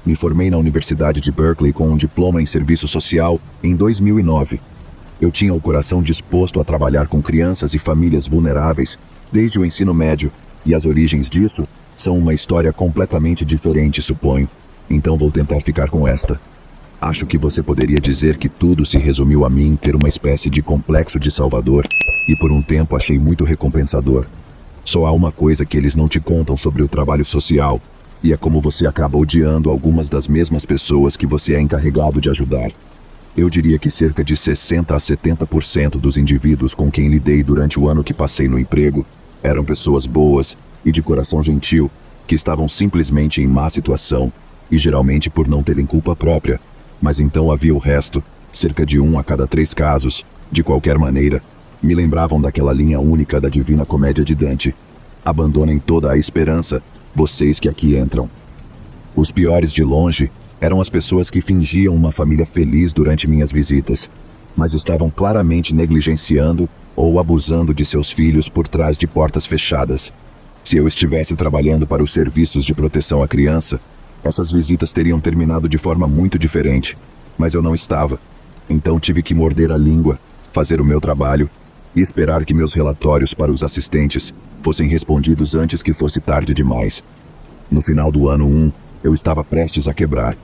Me formei na Universidade de Berkeley com um diploma em serviço social em 2009. Eu tinha o coração disposto a trabalhar com crianças e famílias vulneráveis desde o ensino médio, e as origens disso são uma história completamente diferente, suponho. Então vou tentar ficar com esta. Acho que você poderia dizer que tudo se resumiu a mim ter uma espécie de complexo de Salvador, e por um tempo achei muito recompensador. Só há uma coisa que eles não te contam sobre o trabalho social, e é como você acaba odiando algumas das mesmas pessoas que você é encarregado de ajudar. Eu diria que cerca de 60 a 70% dos indivíduos com quem lidei durante o ano que passei no emprego eram pessoas boas e de coração gentil, que estavam simplesmente em má situação, e geralmente por não terem culpa própria. Mas então havia o resto, cerca de 1 a cada 3 casos, de qualquer maneira, me lembravam daquela linha única da Divina Comédia de Dante. Abandonem toda a esperança, vocês que aqui entram. Os piores de longe eram as pessoas que fingiam uma família feliz durante minhas visitas, mas estavam claramente negligenciando ou abusando de seus filhos por trás de portas fechadas. Se eu estivesse trabalhando para os serviços de proteção à criança, essas visitas teriam terminado de forma muito diferente, mas eu não estava. Então tive que morder a língua, fazer o meu trabalho e esperar que meus relatórios para os assistentes fossem respondidos antes que fosse tarde demais. No final do ano 1, eu estava prestes a quebrar.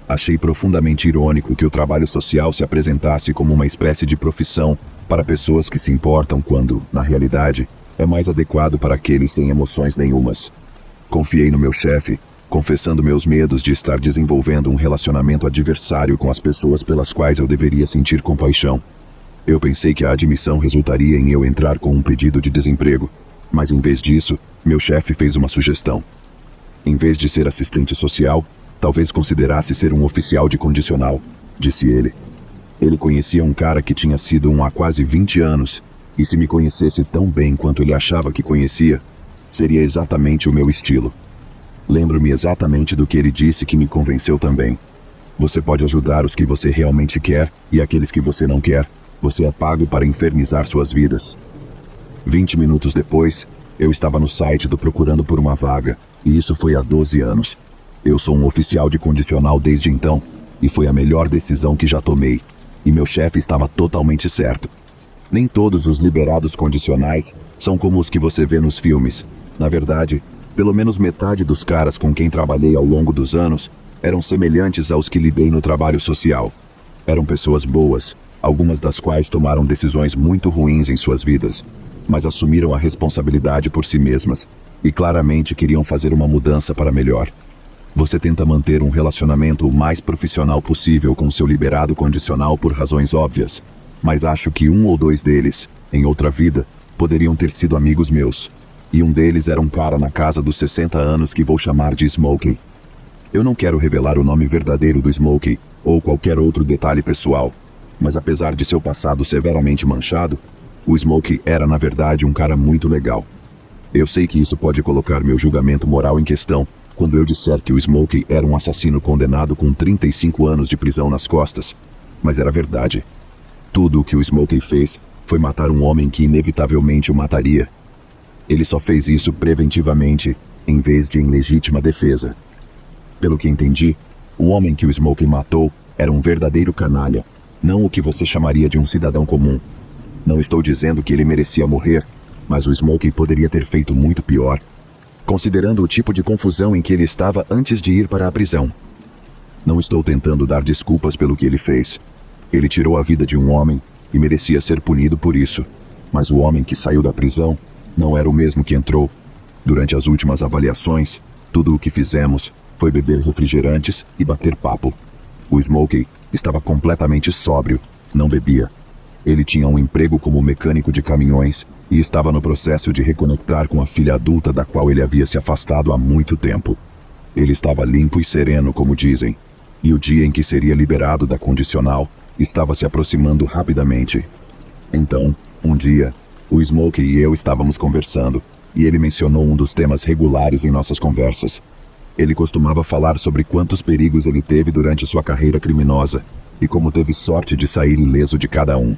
Achei profundamente irônico que o trabalho social se apresentasse como uma espécie de profissão para pessoas que se importam quando, na realidade, é mais adequado para aqueles sem emoções nenhumas. Confiei no meu chefe, confessando meus medos de estar desenvolvendo um relacionamento adversário com as pessoas pelas quais eu deveria sentir compaixão. Eu pensei que a admissão resultaria em eu entrar com um pedido de desemprego, mas em vez disso, meu chefe fez uma sugestão. Em vez de ser assistente social, talvez considerasse ser um oficial de condicional, disse ele. Ele conhecia um cara que tinha sido há quase 20 anos, e se me conhecesse tão bem quanto ele achava que conhecia, seria exatamente o meu estilo. Lembro-me exatamente do que ele disse que me convenceu também. Você pode ajudar os que você realmente quer e aqueles que você não quer. Você é pago para infernizar suas vidas. 20 minutos depois, eu estava no site do Procurando por uma Vaga, e isso foi há 12 anos. Eu sou um oficial de condicional desde então, e foi a melhor decisão que já tomei. E meu chefe estava totalmente certo. Nem todos os liberados condicionais são como os que você vê nos filmes. Na verdade, pelo menos metade dos caras com quem trabalhei ao longo dos anos eram semelhantes aos que lidei no trabalho social. Eram pessoas boas, algumas das quais tomaram decisões muito ruins em suas vidas, mas assumiram a responsabilidade por si mesmas e claramente queriam fazer uma mudança para melhor. Você tenta manter um relacionamento o mais profissional possível com seu liberado condicional por razões óbvias, mas acho que 1 ou 2 deles, em outra vida, poderiam ter sido amigos meus. E um deles era um cara na casa dos 60 anos que vou chamar de Smokey. Eu não quero revelar o nome verdadeiro do Smokey ou qualquer outro detalhe pessoal, mas apesar de seu passado severamente manchado, o Smokey era na verdade um cara muito legal. Eu sei que isso pode colocar meu julgamento moral em questão quando eu disser que o Smokey era um assassino condenado com 35 anos de prisão nas costas, mas era verdade. Tudo o que o Smokey fez foi matar um homem que inevitavelmente o mataria. Ele só fez isso preventivamente, em vez de em legítima defesa. Pelo que entendi, o homem que o Smokey matou era um verdadeiro canalha, não o que você chamaria de um cidadão comum. Não estou dizendo que ele merecia morrer, mas o Smokey poderia ter feito muito pior, considerando o tipo de confusão em que ele estava antes de ir para a prisão. Não estou tentando dar desculpas pelo que ele fez. Ele tirou a vida de um homem e merecia ser punido por isso, mas o homem que saiu da prisão não era o mesmo que entrou. Durante as últimas avaliações, tudo o que fizemos foi beber refrigerantes e bater papo. O Smokey estava completamente sóbrio, não bebia. Ele tinha um emprego como mecânico de caminhões e estava no processo de reconectar com a filha adulta da qual ele havia se afastado há muito tempo. Ele estava limpo e sereno, como dizem, e o dia em que seria liberado da condicional estava se aproximando rapidamente. Então, um dia, o Smokey e eu estávamos conversando, e ele mencionou um dos temas regulares em nossas conversas. Ele costumava falar sobre quantos perigos ele teve durante sua carreira criminosa, e como teve sorte de sair ileso de cada um.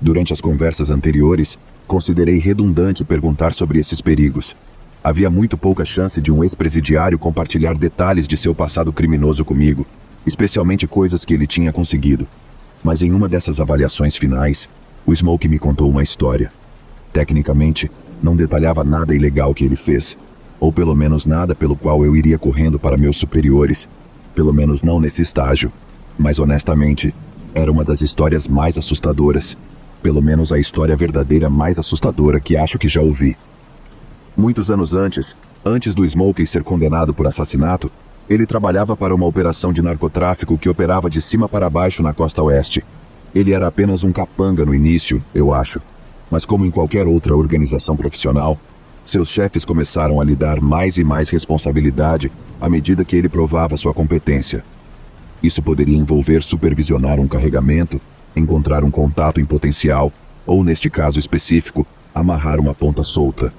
Durante as conversas anteriores, considerei redundante perguntar sobre esses perigos. Havia muito pouca chance de um ex-presidiário compartilhar detalhes de seu passado criminoso comigo, especialmente coisas que ele tinha conseguido. Mas em uma dessas avaliações finais, o Smoke me contou uma história. Tecnicamente, não detalhava nada ilegal que ele fez, ou pelo menos nada pelo qual eu iria correndo para meus superiores, pelo menos não nesse estágio. Mas honestamente, era uma das histórias mais assustadoras, pelo menos a história verdadeira mais assustadora que acho que já ouvi. Muitos anos antes do Smokey ser condenado por assassinato, ele trabalhava para uma operação de narcotráfico que operava de cima para baixo na costa oeste. Ele era apenas um capanga no início, eu acho. Mas como em qualquer outra organização profissional, seus chefes começaram a lhe dar mais e mais responsabilidade à medida que ele provava sua competência. Isso poderia envolver supervisionar um carregamento, encontrar um contato em potencial, ou neste caso específico, amarrar uma ponta solta.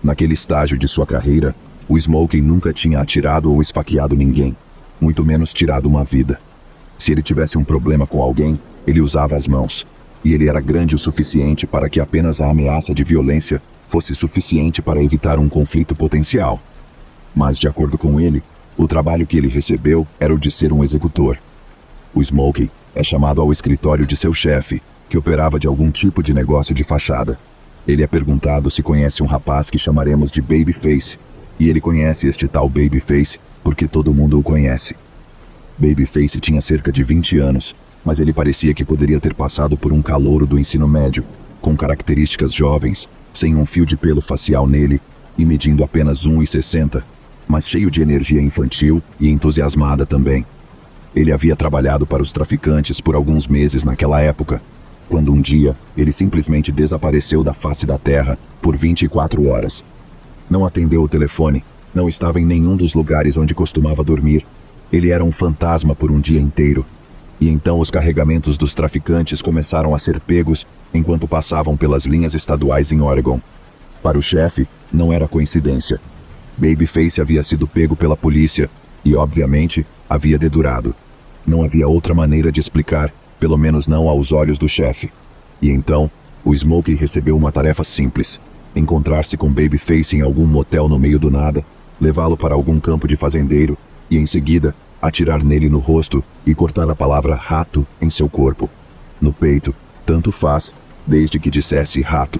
Naquele estágio de sua carreira, o Smokey nunca tinha atirado ou esfaqueado ninguém, muito menos tirado uma vida. Se ele tivesse um problema com alguém, ele usava as mãos, e ele era grande o suficiente para que apenas a ameaça de violência fosse suficiente para evitar um conflito potencial. Mas, de acordo com ele, o trabalho que ele recebeu era o de ser um executor. O Smokey é chamado ao escritório de seu chefe, que operava de algum tipo de negócio de fachada. Ele é perguntado se conhece um rapaz que chamaremos de Babyface, e ele conhece este tal Babyface porque todo mundo o conhece. Babyface tinha cerca de 20 anos, mas ele parecia que poderia ter passado por um calouro do ensino médio, com características jovens, sem um fio de pelo facial nele e medindo apenas 1,60, mas cheio de energia infantil e entusiasmada também. Ele havia trabalhado para os traficantes por alguns meses naquela época, quando um dia ele simplesmente desapareceu da face da terra por 24 horas. Não atendeu o telefone, não estava em nenhum dos lugares onde costumava dormir. Ele era um fantasma por um dia inteiro. E então os carregamentos dos traficantes começaram a ser pegos enquanto passavam pelas linhas estaduais em Oregon. Para o chefe, não era coincidência. Babyface havia sido pego pela polícia e, obviamente, havia dedurado. Não havia outra maneira de explicar, pelo menos não aos olhos do chefe. E então, o Smokey recebeu uma tarefa simples: encontrar-se com Babyface em algum motel no meio do nada, levá-lo para algum campo de fazendeiro e, em seguida, atirar nele no rosto e cortar a palavra rato em seu corpo. No peito, tanto faz, desde que dissesse rato.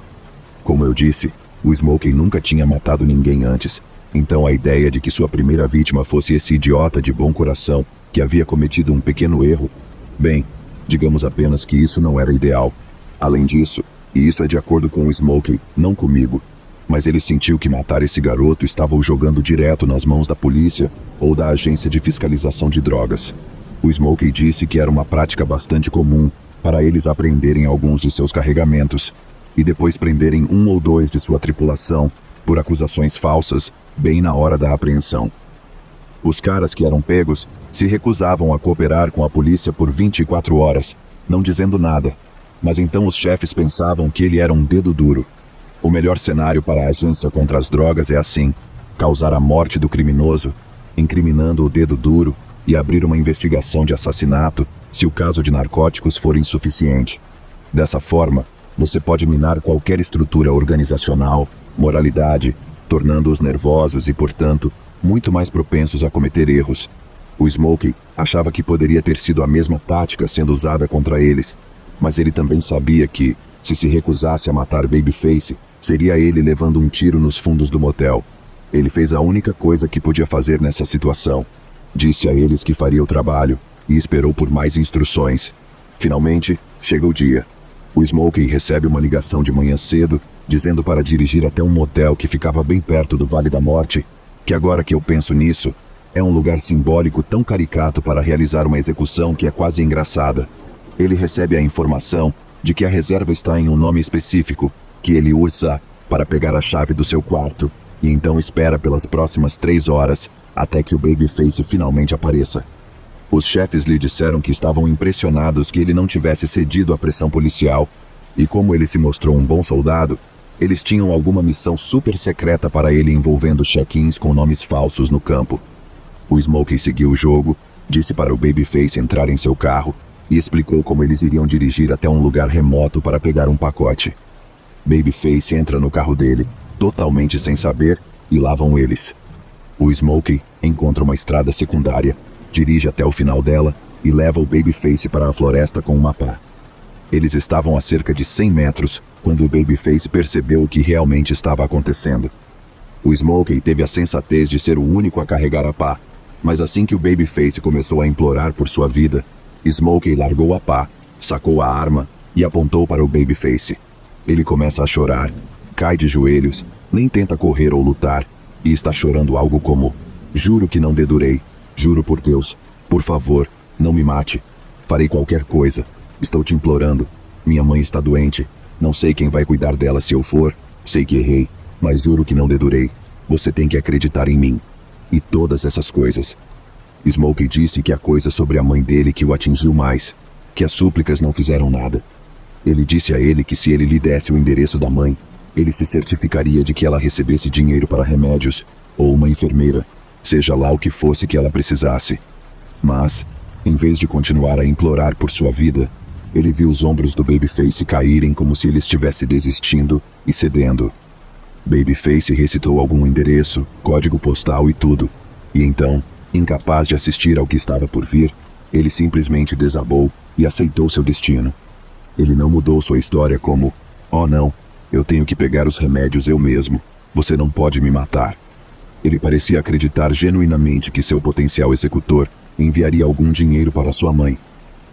Como eu disse, o Smokey nunca tinha matado ninguém antes, então a ideia de que sua primeira vítima fosse esse idiota de bom coração que havia cometido um pequeno erro, bem, digamos apenas que isso não era ideal. Além disso, e isso é de acordo com o Smokey, não comigo, mas ele sentiu que matar esse garoto estava o jogando direto nas mãos da polícia ou da agência de fiscalização de drogas. O Smokey disse que era uma prática bastante comum para eles apreenderem alguns de seus carregamentos e depois prenderem um ou dois de sua tripulação por acusações falsas bem na hora da apreensão. Os caras que eram pegos se recusavam a cooperar com a polícia por 24 horas, não dizendo nada, mas então os chefes pensavam que ele era um dedo duro. O melhor cenário para a agência contra as drogas é assim: causar a morte do criminoso, incriminando o dedo duro e abrir uma investigação de assassinato se o caso de narcóticos for insuficiente. Dessa forma, você pode minar qualquer estrutura organizacional, moralidade, tornando-os nervosos e, portanto, muito mais propensos a cometer erros. O Smokey achava que poderia ter sido a mesma tática sendo usada contra eles, mas ele também sabia que, se recusasse a matar Babyface, seria ele levando um tiro nos fundos do motel. Ele fez a única coisa que podia fazer nessa situação. Disse a eles que faria o trabalho e esperou por mais instruções. Finalmente, chega o dia. O Smokey recebe uma ligação de manhã cedo, dizendo para dirigir até um motel que ficava bem perto do Vale da Morte, que agora que eu penso nisso, é um lugar simbólico tão caricato para realizar uma execução que é quase engraçada. Ele recebe a informação de que a reserva está em um nome específico, que ele usa para pegar a chave do seu quarto, e então espera pelas próximas 3 horas, até que o Babyface finalmente apareça. Os chefes lhe disseram que estavam impressionados que ele não tivesse cedido à pressão policial, e como ele se mostrou um bom soldado, eles tinham alguma missão super secreta para ele envolvendo check-ins com nomes falsos no campo. O Smokey seguiu o jogo, disse para o Babyface entrar em seu carro e explicou como eles iriam dirigir até um lugar remoto para pegar um pacote. Babyface entra no carro dele, totalmente sem saber, e lá vão eles. O Smokey encontra uma estrada secundária, dirige até o final dela e leva o Babyface para a floresta com uma pá. Eles estavam a cerca de 100 metros quando o Babyface percebeu o que realmente estava acontecendo. O Smokey teve a sensatez de ser o único a carregar a pá, mas assim que o Babyface começou a implorar por sua vida, Smokey largou a pá, sacou a arma e apontou para o Babyface. Ele começa a chorar, cai de joelhos, nem tenta correr ou lutar, e está chorando algo como: "Juro que não dedurei. Juro por Deus. Por favor, não me mate. Farei qualquer coisa. Estou te implorando. Minha mãe está doente. Não sei quem vai cuidar dela se eu for. Sei que errei, mas juro que não dedurei. Você tem que acreditar em mim." E todas essas coisas. Smokey disse que a coisa sobre a mãe dele que o atingiu mais, que as súplicas não fizeram nada. Ele disse a ele que se ele lhe desse o endereço da mãe, ele se certificaria de que ela recebesse dinheiro para remédios, ou uma enfermeira, seja lá o que fosse que ela precisasse. Mas, em vez de continuar a implorar por sua vida, ele viu os ombros do Babyface caírem como se ele estivesse desistindo e cedendo. Babyface recitou algum endereço, código postal e tudo, e então, incapaz de assistir ao que estava por vir, ele simplesmente desabou e aceitou seu destino. Ele não mudou sua história como: "Oh não, eu tenho que pegar os remédios eu mesmo. Você não pode me matar." Ele parecia acreditar genuinamente que seu potencial executor enviaria algum dinheiro para sua mãe.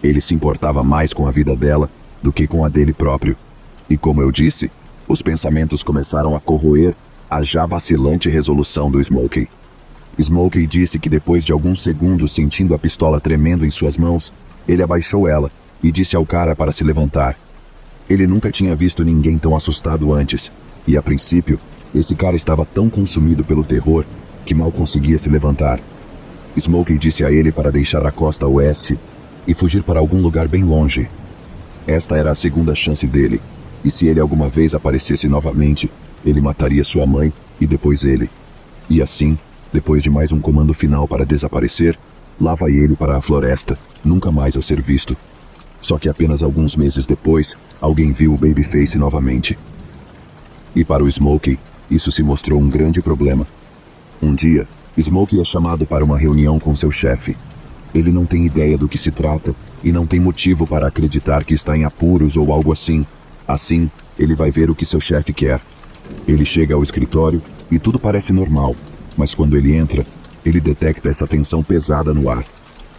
Ele se importava mais com a vida dela do que com a dele próprio. E como eu disse, os pensamentos começaram a corroer a já vacilante resolução do Smokey. Smokey disse que depois de alguns segundos sentindo a pistola tremendo em suas mãos, ele abaixou ela e disse ao cara para se levantar. Ele nunca tinha visto ninguém tão assustado antes, e a princípio, esse cara estava tão consumido pelo terror que mal conseguia se levantar. Smokey disse a ele para deixar a costa oeste e fugir para algum lugar bem longe. Esta era a segunda chance dele, e se ele alguma vez aparecesse novamente, ele mataria sua mãe e depois ele. E assim, depois de mais um comando final para desaparecer, lá vai ele para a floresta, nunca mais a ser visto. Só que apenas alguns meses depois, alguém viu o Babyface novamente. E para o Smokey, isso se mostrou um grande problema. Um dia, Smokey é chamado para uma reunião com seu chefe. Ele não tem ideia do que se trata e não tem motivo para acreditar que está em apuros ou algo assim. Assim, ele vai ver o que seu chefe quer. Ele chega ao escritório e tudo parece normal, mas quando ele entra, ele detecta essa tensão pesada no ar.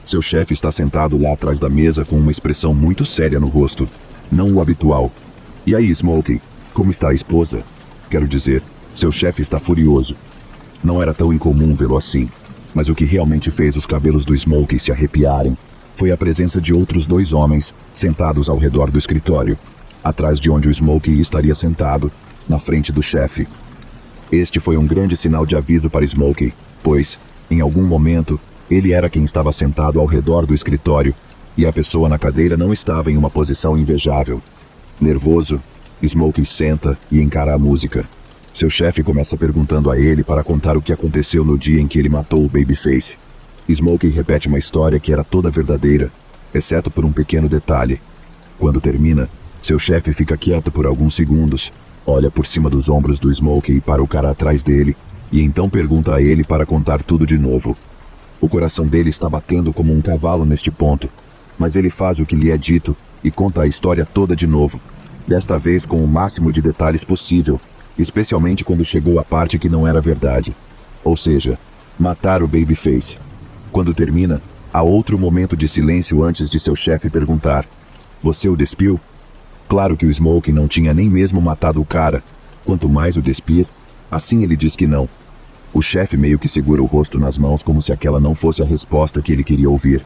Seu chefe está sentado lá atrás da mesa com uma expressão muito séria no rosto, não o habitual. "E aí, Smokey, como está a esposa?" Quero dizer, seu chefe está furioso. Não era tão incomum vê-lo assim, mas o que realmente fez os cabelos do Smokey se arrepiarem foi a presença de outros 2 homens sentados ao redor do escritório, atrás de onde o Smokey estaria sentado, na frente do chefe. Este foi um grande sinal de aviso para Smokey, pois, em algum momento, ele era quem estava sentado ao redor do escritório, e a pessoa na cadeira não estava em uma posição invejável. Nervoso, Smokey senta e encara a música. Seu chefe começa perguntando a ele para contar o que aconteceu no dia em que ele matou o Babyface. Smokey repete uma história que era toda verdadeira, exceto por um pequeno detalhe. Quando termina, seu chefe fica quieto por alguns segundos, olha por cima dos ombros do Smokey para o cara atrás dele, e então pergunta a ele para contar tudo de novo. O coração dele está batendo como um cavalo neste ponto, mas ele faz o que lhe é dito e conta a história toda de novo, desta vez com o máximo de detalhes possível, especialmente quando chegou à parte que não era verdade, ou seja, matar o Babyface. Quando termina, há outro momento de silêncio antes de seu chefe perguntar: "Você o despiu?" Claro que o Smokey não tinha nem mesmo matado o cara, quanto mais o despir, assim ele diz que não. O chefe meio que segura o rosto nas mãos como se aquela não fosse a resposta que ele queria ouvir.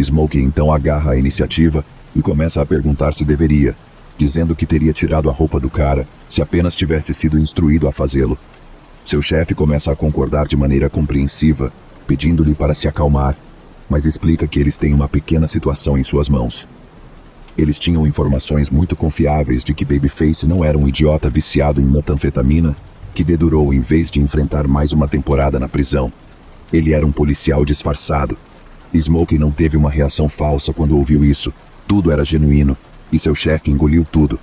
Smokey então agarra a iniciativa e começa a perguntar se deveria, dizendo que teria tirado a roupa do cara se apenas tivesse sido instruído a fazê-lo. Seu chefe começa a concordar de maneira compreensiva, pedindo-lhe para se acalmar, mas explica que eles têm uma pequena situação em suas mãos. Eles tinham informações muito confiáveis de que Babyface não era um idiota viciado em metanfetamina que dedurou em vez de enfrentar mais uma temporada na prisão. Ele era um policial disfarçado. Smokey não teve uma reação falsa quando ouviu isso. Tudo era genuíno, e seu chefe engoliu tudo.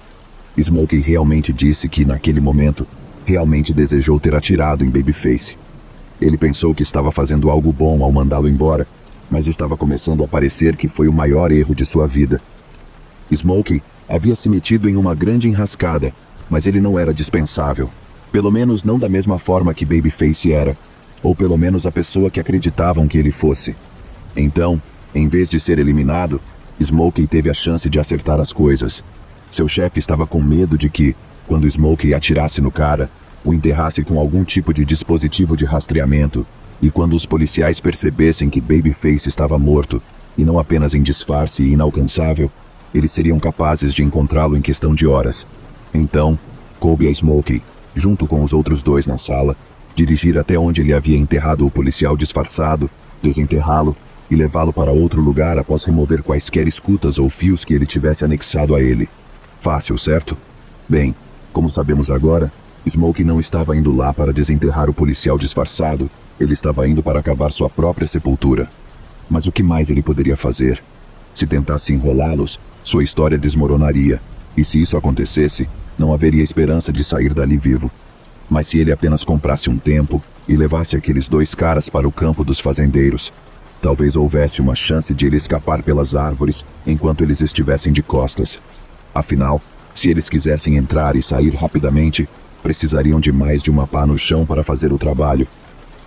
Smokey realmente disse que, naquele momento, realmente desejou ter atirado em Babyface. Ele pensou que estava fazendo algo bom ao mandá-lo embora, mas estava começando a parecer que foi o maior erro de sua vida. Smokey havia se metido em uma grande enrascada, mas ele não era dispensável. Pelo menos não da mesma forma que Babyface era, ou pelo menos a pessoa que acreditavam que ele fosse. Então, em vez de ser eliminado, Smokey teve a chance de acertar as coisas. Seu chefe estava com medo de que, quando Smokey atirasse no cara, o enterrasse com algum tipo de dispositivo de rastreamento, e quando os policiais percebessem que Babyface estava morto, e não apenas em disfarce e inalcançável, eles seriam capazes de encontrá-lo em questão de horas. Então, coube a Smokey, junto com os outros dois na sala, dirigir até onde ele havia enterrado o policial disfarçado, desenterrá-lo e levá-lo para outro lugar após remover quaisquer escutas ou fios que ele tivesse anexado a ele. Fácil, certo? Bem, como sabemos agora, Smokey não estava indo lá para desenterrar o policial disfarçado, ele estava indo para cavar sua própria sepultura. Mas o que mais ele poderia fazer? Se tentasse enrolá-los, sua história desmoronaria, e se isso acontecesse, não haveria esperança de sair dali vivo. Mas se ele apenas comprasse um tempo e levasse aqueles dois caras para o campo dos fazendeiros, talvez houvesse uma chance de ele escapar pelas árvores enquanto eles estivessem de costas. Afinal, se eles quisessem entrar e sair rapidamente, precisariam de mais de uma pá no chão para fazer o trabalho.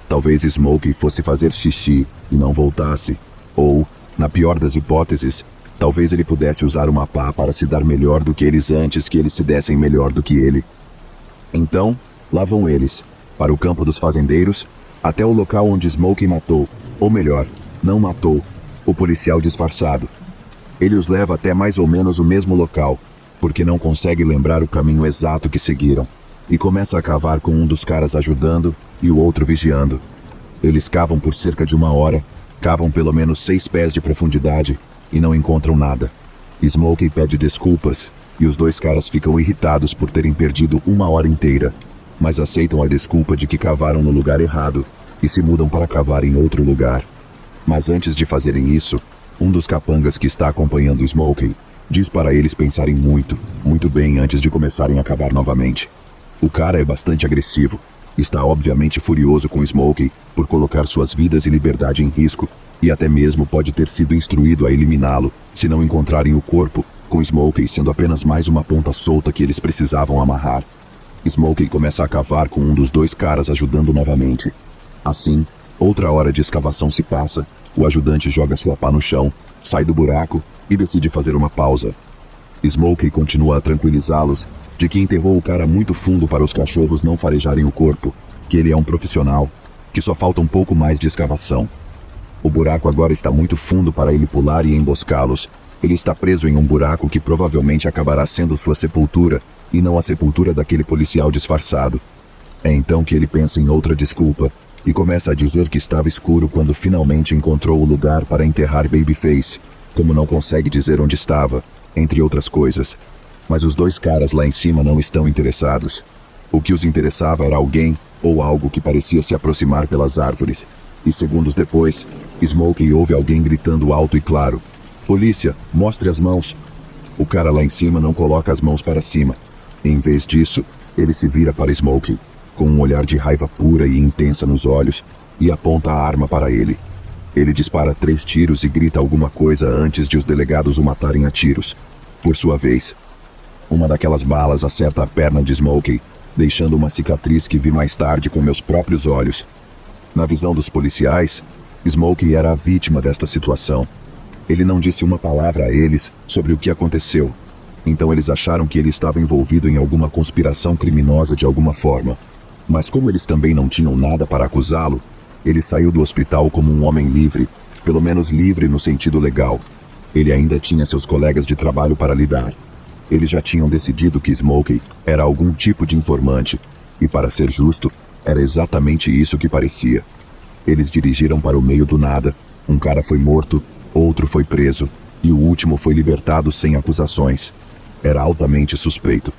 Talvez Smokey fosse fazer xixi e não voltasse, ou, na pior das hipóteses, talvez ele pudesse usar uma pá para se dar melhor do que eles antes que eles se dessem melhor do que ele. Então, lá vão eles, para o campo dos fazendeiros, até o local onde Smokey matou, ou melhor, não matou, o policial disfarçado. Ele os leva até mais ou menos o mesmo local, porque não consegue lembrar o caminho exato que seguiram, e começa a cavar com um dos caras ajudando e o outro vigiando. Eles cavam por cerca de 1 hora, cavam pelo menos 6 pés de profundidade e não encontram nada. Smokey pede desculpas e os dois caras ficam irritados por terem perdido 1 hora inteira, mas aceitam a desculpa de que cavaram no lugar errado e se mudam para cavar em outro lugar. Mas antes de fazerem isso, um dos capangas que está acompanhando Smokey diz para eles pensarem muito bem antes de começarem a cavar novamente. O cara é bastante agressivo, está obviamente furioso com Smokey por colocar suas vidas e liberdade em risco, e até mesmo pode ter sido instruído a eliminá-lo se não encontrarem o corpo, com Smokey sendo apenas mais uma ponta solta que eles precisavam amarrar. Smokey começa a cavar com um dos dois caras ajudando novamente. Assim, outra hora de escavação se passa, o ajudante joga sua pá no chão, sai do buraco e decide fazer uma pausa. Smokey continua a tranquilizá-los de que enterrou o cara muito fundo para os cachorros não farejarem o corpo, que ele é um profissional, que só falta um pouco mais de escavação. O buraco agora está muito fundo para ele pular e emboscá-los. Ele está preso em um buraco que provavelmente acabará sendo sua sepultura, e não a sepultura daquele policial disfarçado. É então que ele pensa em outra desculpa, e começa a dizer que estava escuro quando finalmente encontrou o lugar para enterrar Babyface, como não consegue dizer onde estava, entre outras coisas. Mas os dois caras lá em cima não estão interessados. O que os interessava era alguém ou algo que parecia se aproximar pelas árvores. E segundos depois, Smokey ouve alguém gritando alto e claro: "Polícia, mostre as mãos!" O cara lá em cima não coloca as mãos para cima. Em vez disso, ele se vira para Smokey, com um olhar de raiva pura e intensa nos olhos, e aponta a arma para ele. Ele dispara 3 tiros e grita alguma coisa antes de os delegados o matarem a tiros. Por sua vez, uma daquelas balas acerta a perna de Smokey, deixando uma cicatriz que vi mais tarde com meus próprios olhos. Na visão dos policiais, Smokey era a vítima desta situação. Ele não disse uma palavra a eles sobre o que aconteceu, então eles acharam que ele estava envolvido em alguma conspiração criminosa de alguma forma. Mas como eles também não tinham nada para acusá-lo, ele saiu do hospital como um homem livre, pelo menos livre no sentido legal. Ele ainda tinha seus colegas de trabalho para lidar. Eles já tinham decidido que Smokey era algum tipo de informante, e para ser justo, era exatamente isso que parecia. Eles dirigiram para o meio do nada, um cara foi morto, outro foi preso, e o último foi libertado sem acusações. Era altamente suspeito.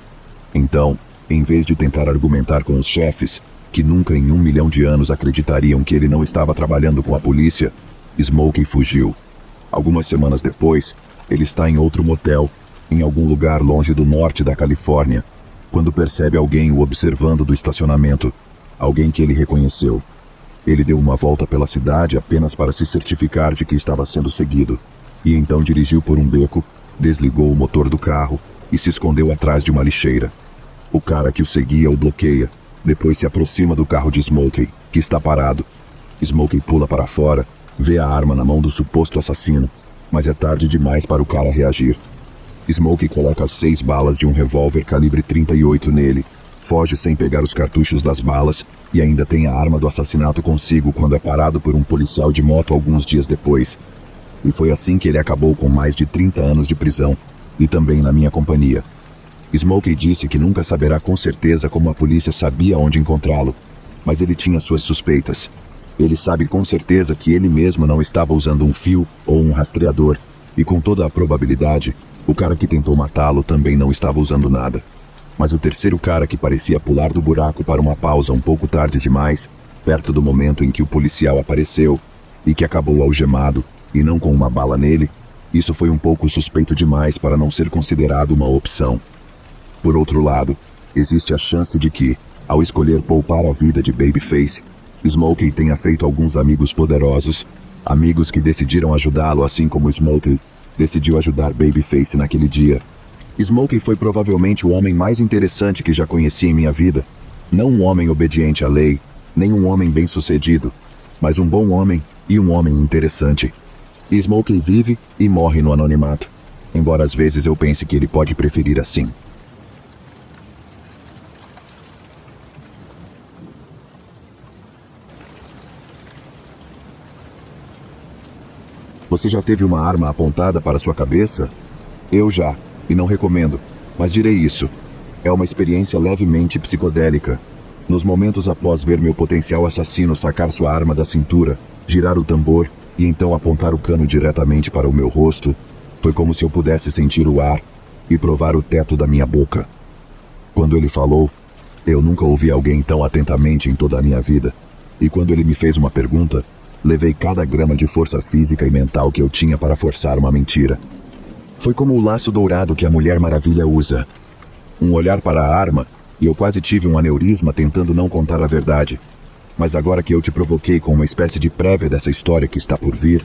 Então, em vez de tentar argumentar com os chefes, que nunca em 1 milhão de anos acreditariam que ele não estava trabalhando com a polícia, Smokey fugiu. Algumas semanas depois, ele está em outro motel, em algum lugar longe do norte da Califórnia. quando percebe alguém o observando do estacionamento, alguém que ele reconheceu. Ele deu uma volta pela cidade apenas para se certificar de que estava sendo seguido, e então dirigiu por um beco, desligou o motor do carro e se escondeu atrás de uma lixeira. O cara que o seguia o bloqueia, depois se aproxima do carro de Smokey, que está parado. Smokey pula para fora, vê a arma na mão do suposto assassino, mas é tarde demais para o cara reagir. Smokey coloca 6 balas de um revólver calibre 38 nele, foge sem pegar os cartuchos das balas e ainda tem a arma do assassinato consigo quando é parado por um policial de moto alguns dias depois. E foi assim que ele acabou com mais de 30 anos de prisão, e também na minha companhia. Smokey disse que nunca saberá com certeza como a polícia sabia onde encontrá-lo, mas ele tinha suas suspeitas. Ele sabe com certeza que ele mesmo não estava usando um fio ou um rastreador, e com toda a probabilidade, o cara que tentou matá-lo também não estava usando nada. Mas o terceiro cara que parecia pular do buraco para uma pausa um pouco tarde demais, perto do momento em que o policial apareceu, e que acabou algemado, e não com uma bala nele, isso foi um pouco suspeito demais para não ser considerado uma opção. Por outro lado, existe a chance de que, ao escolher poupar a vida de Babyface, Smokey tenha feito alguns amigos poderosos, amigos que decidiram ajudá-lo assim como Smokey decidiu ajudar Babyface naquele dia. Smokey foi provavelmente o homem mais interessante que já conheci em minha vida. Não um homem obediente à lei, nem um homem bem-sucedido, mas um bom homem e um homem interessante. Smokey vive e morre no anonimato, embora às vezes eu pense que ele pode preferir assim. Você já teve uma arma apontada para sua cabeça? Eu já, e não recomendo, mas direi isso. É uma experiência levemente psicodélica. Nos momentos após ver meu potencial assassino sacar sua arma da cintura, girar o tambor e então apontar o cano diretamente para o meu rosto, foi como se eu pudesse sentir o ar e provar o teto da minha boca. Quando ele falou, eu nunca ouvi alguém tão atentamente em toda a minha vida, e quando ele me fez uma pergunta, levei cada grama de força física e mental que eu tinha para forçar uma mentira. Foi como o laço dourado que a Mulher Maravilha usa. Um olhar para a arma, e eu quase tive um aneurisma tentando não contar a verdade. Mas agora que eu te provoquei com uma espécie de prévia dessa história que está por vir,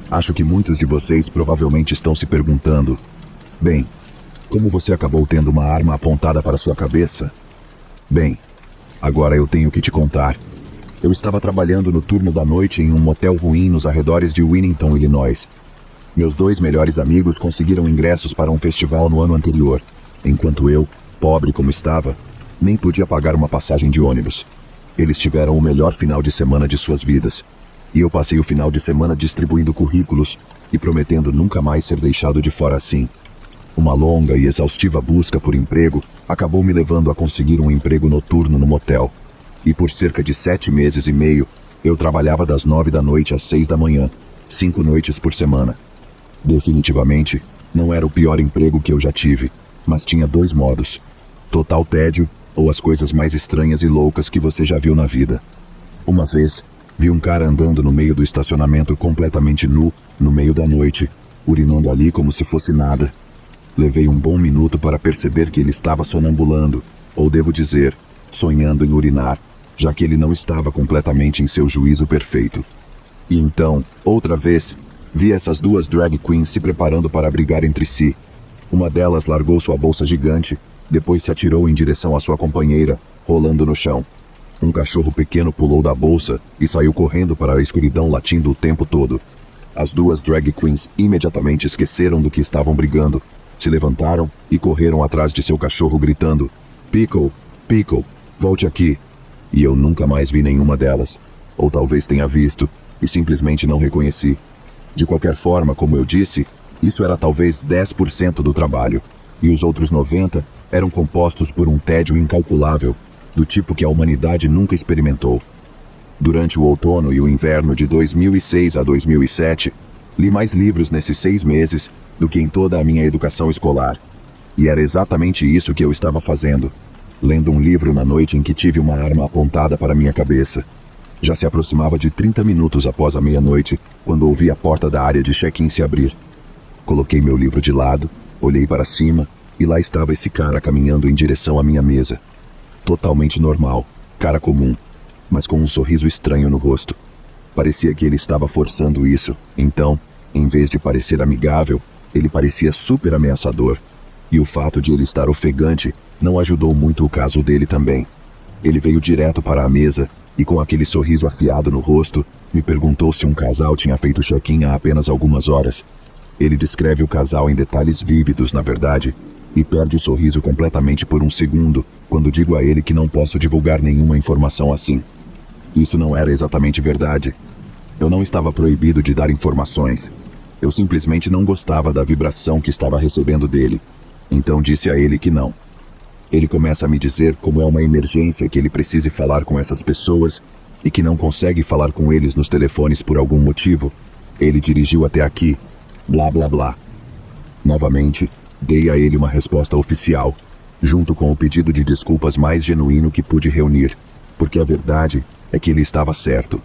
acho que muitos de vocês provavelmente estão se perguntando: bem, como você acabou tendo uma arma apontada para sua cabeça? Bem, agora eu tenho que te contar. Eu estava trabalhando no turno da noite em um motel ruim nos arredores de Winnington, Illinois. Meus 2 melhores amigos conseguiram ingressos para um festival no ano anterior, enquanto eu, pobre como estava, nem podia pagar uma passagem de ônibus. Eles tiveram o melhor final de semana de suas vidas, e eu passei o final de semana distribuindo currículos e prometendo nunca mais ser deixado de fora assim. Uma longa e exaustiva busca por emprego acabou me levando a conseguir um emprego noturno no motel. E por cerca de 7 meses e meio, eu trabalhava das 9 da noite às 6 da manhã, 5 noites por semana. Definitivamente, não era o pior emprego que eu já tive, mas tinha 2 modos: total tédio ou as coisas mais estranhas e loucas que você já viu na vida. Uma vez, vi um cara andando no meio do estacionamento completamente nu, no meio da noite, urinando ali como se fosse nada. Levei um bom minuto para perceber que ele estava sonambulando, ou devo dizer, sonhando em urinar, já que ele não estava completamente em seu juízo perfeito. E então, outra vez, vi essas 2 drag queens se preparando para brigar entre si. Uma delas largou sua bolsa gigante, depois se atirou em direção à sua companheira, rolando no chão. Um cachorro pequeno pulou da bolsa e saiu correndo para a escuridão latindo o tempo todo. As 2 drag queens imediatamente esqueceram do que estavam brigando, se levantaram e correram atrás de seu cachorro gritando: "Pickle, Pickle, volte aqui." E eu nunca mais vi nenhuma delas, ou talvez tenha visto, e simplesmente não reconheci. De qualquer forma, como eu disse, isso era talvez 10% do trabalho, e os outros 90% eram compostos por um tédio incalculável, do tipo que a humanidade nunca experimentou. Durante o outono e o inverno de 2006 a 2007, li mais livros nesses 6 meses do que em toda a minha educação escolar. E era exatamente isso que eu estava fazendo, lendo um livro na noite em que tive uma arma apontada para minha cabeça. Já se aproximava de 30 minutos após a meia-noite, quando ouvi a porta da área de check-in se abrir. Coloquei meu livro de lado, olhei para cima E lá estava esse cara caminhando em direção à minha mesa. Totalmente normal, cara comum, mas com um sorriso estranho no rosto. Parecia que ele estava forçando isso, então, em vez de parecer amigável, ele parecia super ameaçador. E o fato de ele estar ofegante não ajudou muito o caso dele também. Ele veio direto para a mesa e, com aquele sorriso afiado no rosto, me perguntou se um casal tinha feito check-in há apenas algumas horas. Ele descreve o casal em detalhes vívidos, na verdade, e perde o sorriso completamente por um segundo quando digo a ele que não posso divulgar nenhuma informação assim. Isso não era exatamente verdade. Eu não estava proibido de dar informações. Eu simplesmente não gostava da vibração que estava recebendo dele. Então disse a ele que não. Ele começa a me dizer como é uma emergência que ele precise falar com essas pessoas e que não consegue falar com eles nos telefones por algum motivo. Ele dirigiu até aqui. Blá blá blá. Novamente, dei a ele uma resposta oficial, junto com o pedido de desculpas mais genuíno que pude reunir, porque a verdade é que ele estava certo.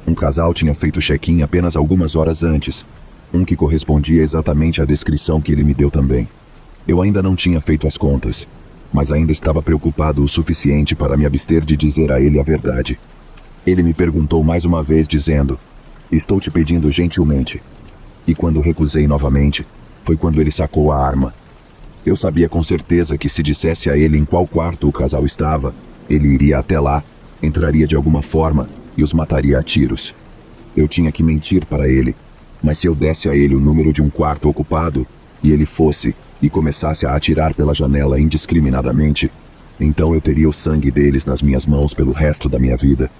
Um casal tinha feito check-in apenas algumas horas antes, um que correspondia exatamente à descrição que ele me deu também. Eu ainda não tinha feito as contas, mas ainda estava preocupado o suficiente para me abster de dizer a ele a verdade. Ele me perguntou mais uma vez dizendo, "Estou te pedindo gentilmente." E quando recusei novamente, foi quando ele sacou a arma. Eu sabia com certeza que se dissesse a ele em qual quarto o casal estava, ele iria até lá, entraria de alguma forma e os mataria a tiros. Eu tinha que mentir para ele, mas se eu desse a ele o número de um quarto ocupado, e ele fosse e começasse a atirar pela janela indiscriminadamente, então eu teria o sangue deles nas minhas mãos pelo resto da minha vida.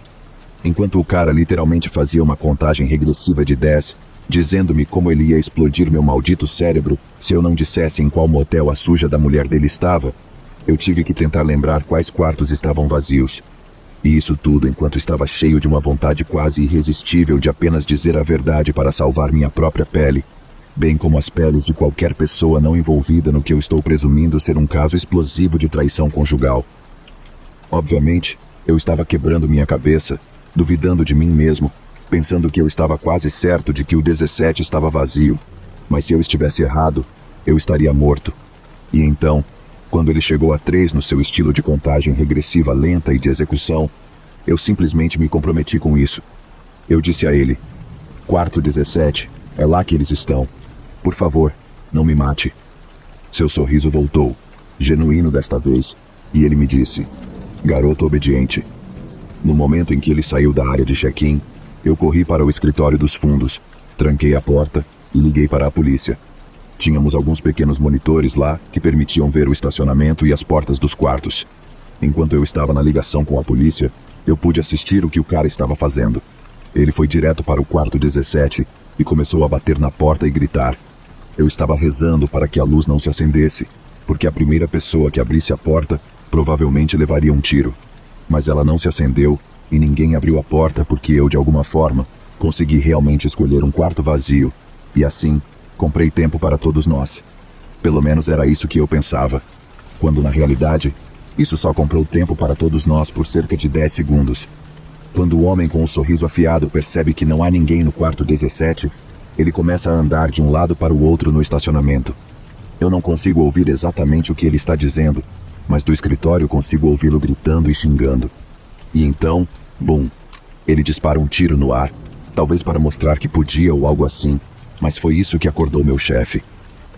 Enquanto o cara literalmente fazia uma contagem regressiva de 10, dizendo-me como ele ia explodir meu maldito cérebro se eu não dissesse em qual motel a suja da mulher dele estava, eu tive que tentar lembrar quais quartos estavam vazios. E isso tudo enquanto estava cheio de uma vontade quase irresistível de apenas dizer a verdade para salvar minha própria pele, bem como as peles de qualquer pessoa não envolvida no que eu estou presumindo ser um caso explosivo de traição conjugal. Obviamente, eu estava quebrando minha cabeça, duvidando de mim mesmo, pensando que eu estava quase certo de que o 17 estava vazio, mas se eu estivesse errado, eu estaria morto. E então, quando ele chegou a 3 no seu estilo de contagem regressiva lenta e de execução, eu simplesmente me comprometi com isso. Eu disse a ele, "Quarto 17, é lá que eles estão. Por favor, não me mate." Seu sorriso voltou, genuíno desta vez, e ele me disse, "Garoto obediente." No momento em que ele saiu da área de check-in, eu corri para o escritório dos fundos, tranquei a porta e liguei para a polícia. Tínhamos alguns pequenos monitores lá que permitiam ver o estacionamento e as portas dos quartos. Enquanto eu estava na ligação com a polícia, eu pude assistir o que o cara estava fazendo. Ele foi direto para o quarto 17 e começou a bater na porta e gritar. Eu estava rezando para que a luz não se acendesse, porque a primeira pessoa que abrisse a porta provavelmente levaria um tiro. Mas ela não se acendeu e ninguém abriu a porta porque eu, de alguma forma, consegui realmente escolher um quarto vazio. E assim, comprei tempo para todos nós. Pelo menos era isso que eu pensava. Quando, na realidade, isso só comprou tempo para todos nós por cerca de 10 segundos. Quando o homem com o sorriso afiado percebe que não há ninguém no quarto 17, ele começa a andar de um lado para o outro no estacionamento. Eu não consigo ouvir exatamente o que ele está dizendo, mas do escritório consigo ouvi-lo gritando e xingando. E então, bum, ele dispara um tiro no ar, talvez para mostrar que podia ou algo assim, mas foi isso que acordou meu chefe.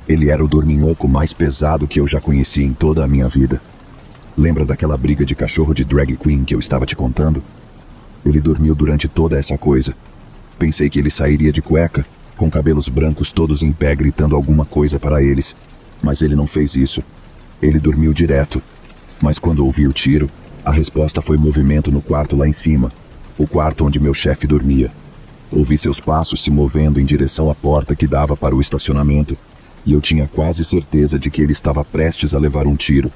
Ele era o dorminhoco mais pesado que eu já conheci em toda a minha vida. Lembra daquela briga de cachorro de drag queen que eu estava te contando? Ele dormiu durante toda essa coisa. Pensei que ele sairia de cueca, com cabelos brancos todos em pé gritando alguma coisa para eles, mas ele não fez isso. Ele dormiu direto. Mas quando ouvi o tiro, a resposta foi movimento no quarto lá em cima, o quarto onde meu chefe dormia. Ouvi seus passos se movendo em direção à porta que dava para o estacionamento, e eu tinha quase certeza de que ele estava prestes a levar um tiro.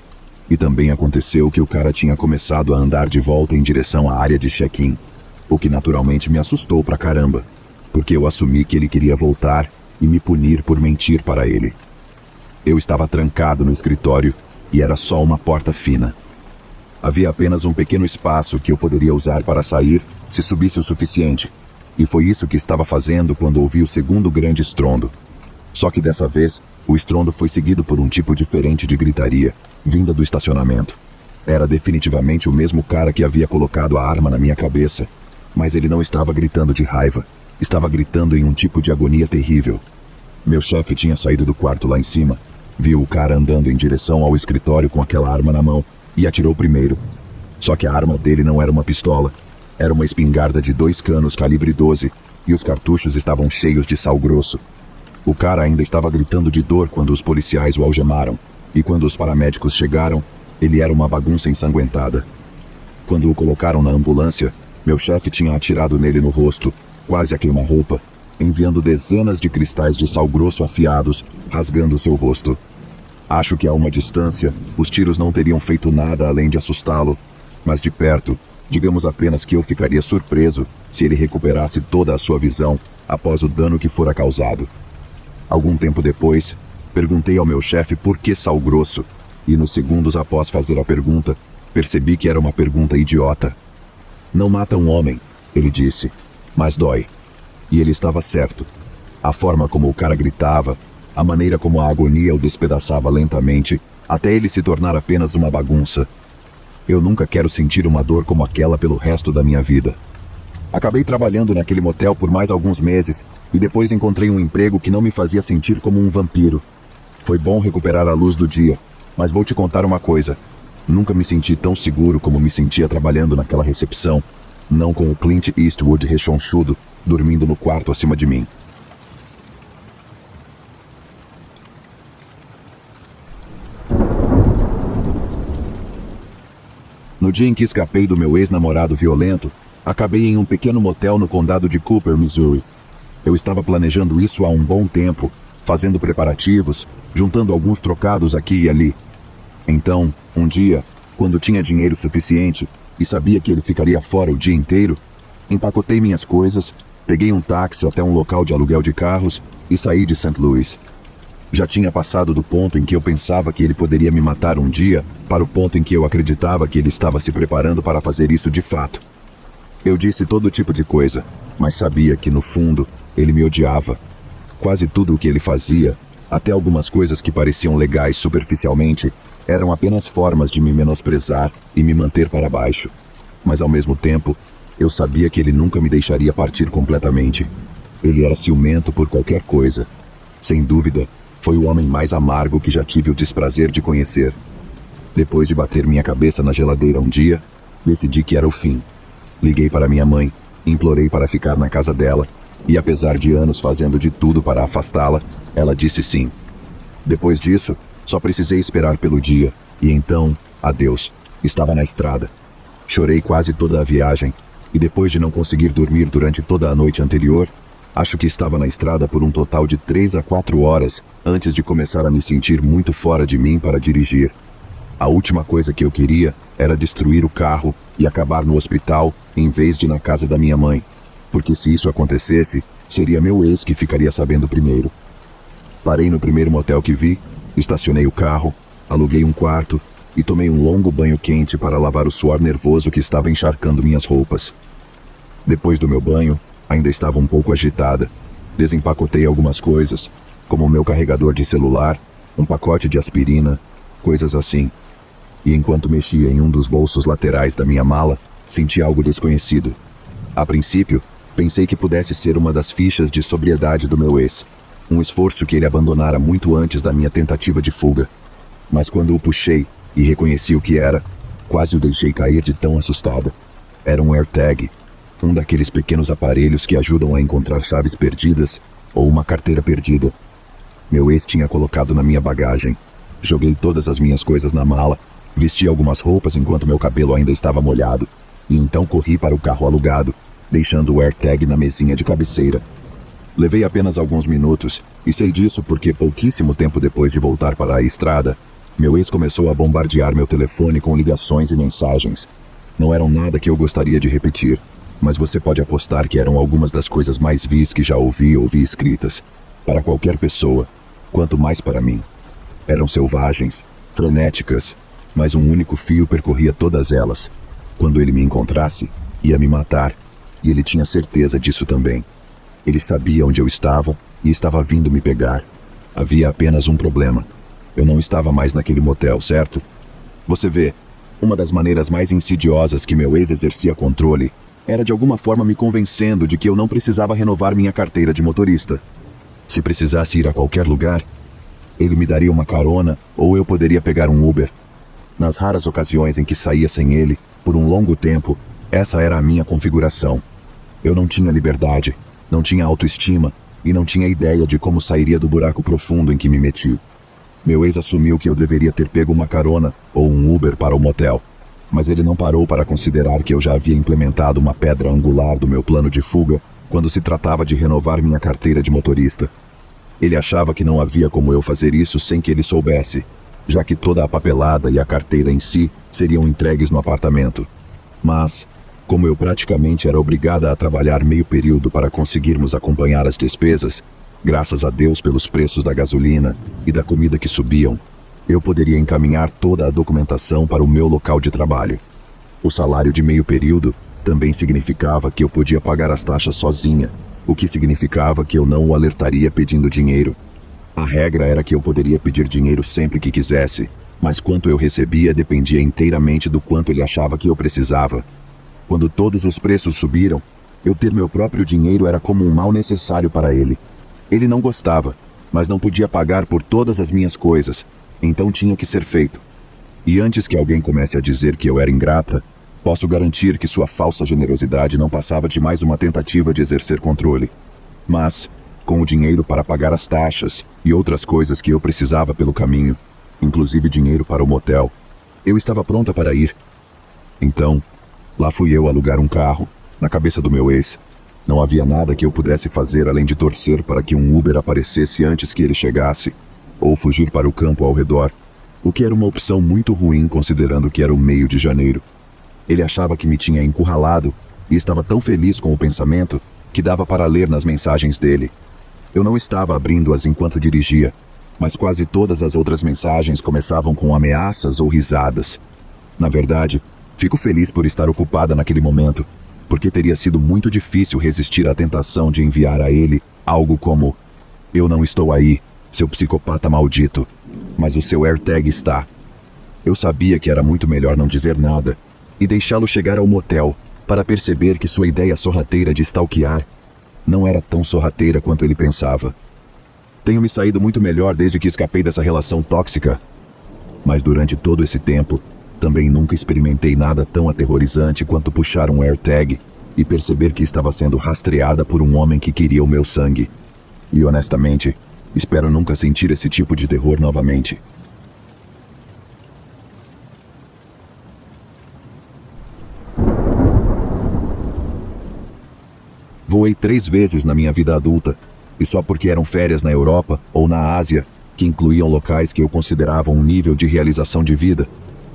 E também aconteceu que o cara tinha começado a andar de volta em direção à área de check-in, o que naturalmente me assustou pra caramba, porque eu assumi que ele queria voltar e me punir por mentir para ele. Eu estava trancado no escritório e era só uma porta fina. Havia apenas um pequeno espaço que eu poderia usar para sair se subisse o suficiente. E foi isso que estava fazendo quando ouvi o segundo grande estrondo. Só que dessa vez, O estrondo foi seguido por um tipo diferente de gritaria, vinda do estacionamento. Era definitivamente o mesmo cara que havia colocado a arma na minha cabeça, mas ele não estava gritando de raiva, estava gritando em um tipo de agonia terrível. Meu chefe tinha saído do quarto lá em cima, viu o cara andando em direção ao escritório com aquela arma na mão e atirou primeiro. Só que a arma dele não era uma pistola, era uma espingarda de 2 canos calibre 12 e os cartuchos estavam cheios de sal grosso. O cara ainda estava gritando de dor quando os policiais o algemaram, e quando os paramédicos chegaram, ele era uma bagunça ensanguentada. Quando o colocaram na ambulância, meu chefe tinha atirado nele no rosto, quase a queima-roupa, enviando dezenas de cristais de sal grosso afiados, rasgando seu rosto. Acho que a uma distância, os tiros não teriam feito nada além de assustá-lo, mas de perto, digamos apenas que eu ficaria surpreso se ele recuperasse toda a sua visão após o dano que fora causado. Algum tempo depois, perguntei ao meu chefe por que sal grosso, e nos segundos após fazer a pergunta, percebi que era uma pergunta idiota. Não mata um homem, ele disse, mas dói. E ele estava certo. A forma como o cara gritava, a maneira como a agonia o despedaçava lentamente, até ele se tornar apenas uma bagunça. Eu nunca quero sentir uma dor como aquela pelo resto da minha vida. Acabei trabalhando naquele motel por mais alguns meses e depois encontrei um emprego que não me fazia sentir como um vampiro. Foi bom recuperar a luz do dia, mas vou te contar uma coisa. Nunca me senti tão seguro como me sentia trabalhando naquela recepção, não com o Clint Eastwood rechonchudo, dormindo no quarto acima de mim. No dia em que escapei do meu ex-namorado violento, acabei em um pequeno motel no condado de Cooper, Missouri. Eu estava planejando isso há um bom tempo, fazendo preparativos, juntando alguns trocados aqui e ali. Então, um dia, quando tinha dinheiro suficiente e sabia que ele ficaria fora o dia inteiro, empacotei minhas coisas, peguei um táxi até um local de aluguel de carros e saí de St. Louis. Já tinha passado do ponto em que eu pensava que ele poderia me matar um dia para o ponto em que eu acreditava que ele estava se preparando para fazer isso de fato. Eu disse todo tipo de coisa, mas sabia que, no fundo, ele me odiava. Quase tudo o que ele fazia, até algumas coisas que pareciam legais superficialmente, eram apenas formas de me menosprezar e me manter para baixo. Mas, ao mesmo tempo, eu sabia que ele nunca me deixaria partir completamente. Ele era ciumento por qualquer coisa. Sem dúvida, foi o homem mais amargo que já tive o desprazer de conhecer. Depois de bater minha cabeça na geladeira um dia, decidi que era o fim. Liguei para minha mãe, implorei para ficar na casa dela, e apesar de anos fazendo de tudo para afastá-la, ela disse sim. Depois disso, só precisei esperar pelo dia, e então, adeus, estava na estrada. Chorei quase toda a viagem, e depois de não conseguir dormir durante toda a noite anterior, acho que estava na estrada por um total de 3 a 4 horas antes de começar a me sentir muito fora de mim para dirigir. A última coisa que eu queria era destruir o carro e acabar no hospital em vez de na casa da minha mãe, porque se isso acontecesse, seria meu ex que ficaria sabendo primeiro. Parei no primeiro motel que vi, estacionei o carro, aluguei um quarto e tomei um longo banho quente para lavar o suor nervoso que estava encharcando minhas roupas. Depois do meu banho, ainda estava um pouco agitada. Desempacotei algumas coisas, como o meu carregador de celular, um pacote de aspirina, coisas assim. E enquanto mexia em um dos bolsos laterais da minha mala, senti algo desconhecido. A princípio, pensei que pudesse ser uma das fichas de sobriedade do meu ex, um esforço que ele abandonara muito antes da minha tentativa de fuga. Mas quando o puxei e reconheci o que era, quase o deixei cair de tão assustada. Era um AirTag, um daqueles pequenos aparelhos que ajudam a encontrar chaves perdidas ou uma carteira perdida. Meu ex tinha colocado na minha bagagem. Joguei todas as minhas coisas na mala, vesti algumas roupas enquanto meu cabelo ainda estava molhado, e então corri para o carro alugado, deixando o AirTag na mesinha de cabeceira. Levei apenas alguns minutos, e sei disso porque pouquíssimo tempo depois de voltar para a estrada, meu ex começou a bombardear meu telefone com ligações e mensagens. Não eram nada que eu gostaria de repetir, mas você pode apostar que eram algumas das coisas mais vis que já ouvi ou vi escritas. Para qualquer pessoa, quanto mais para mim. Eram selvagens, frenéticas, mas um único fio percorria todas elas. Quando ele me encontrasse, ia me matar, e ele tinha certeza disso também. Ele sabia onde eu estava e estava vindo me pegar. Havia apenas um problema. Eu não estava mais naquele motel, certo? Você vê, uma das maneiras mais insidiosas que meu ex exercia controle era de alguma forma me convencendo de que eu não precisava renovar minha carteira de motorista. Se precisasse ir a qualquer lugar, ele me daria uma carona ou eu poderia pegar um Uber. Nas raras ocasiões em que saía sem ele, por um longo tempo, essa era a minha configuração. Eu não tinha liberdade, não tinha autoestima e não tinha ideia de como sairia do buraco profundo em que me meti. Meu ex assumiu que eu deveria ter pego uma carona ou um Uber para o motel, mas ele não parou para considerar que eu já havia implementado uma pedra angular do meu plano de fuga quando se tratava de renovar minha carteira de motorista. Ele achava que não havia como eu fazer isso sem que ele soubesse, já que toda a papelada e a carteira em si seriam entregues no apartamento. Mas, como eu praticamente era obrigada a trabalhar meio período para conseguirmos acompanhar as despesas, graças a Deus pelos preços da gasolina e da comida que subiam, eu poderia encaminhar toda a documentação para o meu local de trabalho. O salário de meio período também significava que eu podia pagar as taxas sozinha, o que significava que eu não o alertaria pedindo dinheiro. A regra era que eu poderia pedir dinheiro sempre que quisesse, mas quanto eu recebia dependia inteiramente do quanto ele achava que eu precisava. Quando todos os preços subiram, eu ter meu próprio dinheiro era como um mal necessário para ele. Ele não gostava, mas não podia pagar por todas as minhas coisas, então tinha que ser feito. E antes que alguém comece a dizer que eu era ingrata, posso garantir que sua falsa generosidade não passava de mais uma tentativa de exercer controle. Mas, com o dinheiro para pagar as taxas e outras coisas que eu precisava pelo caminho, inclusive dinheiro para o motel, eu estava pronta para ir. Então, lá fui eu alugar um carro, na cabeça do meu ex. Não havia nada que eu pudesse fazer além de torcer para que um Uber aparecesse antes que ele chegasse, ou fugir para o campo ao redor, o que era uma opção muito ruim considerando que era o meio de janeiro. Ele achava que me tinha encurralado e estava tão feliz com o pensamento que dava para ler nas mensagens dele. Eu não estava abrindo-as enquanto dirigia, mas quase todas as outras mensagens começavam com ameaças ou risadas. Na verdade, fico feliz por estar ocupada naquele momento, porque teria sido muito difícil resistir à tentação de enviar a ele algo como: "Eu não estou aí, seu psicopata maldito, mas o seu AirTag está." Eu sabia que era muito melhor não dizer nada e deixá-lo chegar ao motel para perceber que sua ideia sorrateira de stalkear não era tão sorrateira quanto ele pensava. Tenho me saído muito melhor desde que escapei dessa relação tóxica, mas durante todo esse tempo, também nunca experimentei nada tão aterrorizante quanto puxar um AirTag e perceber que estava sendo rastreada por um homem que queria o meu sangue. E honestamente, espero nunca sentir esse tipo de terror novamente. Voei 3 vezes na minha vida adulta, e só porque eram férias na Europa ou na Ásia, que incluíam locais que eu considerava um nível de realização de vida.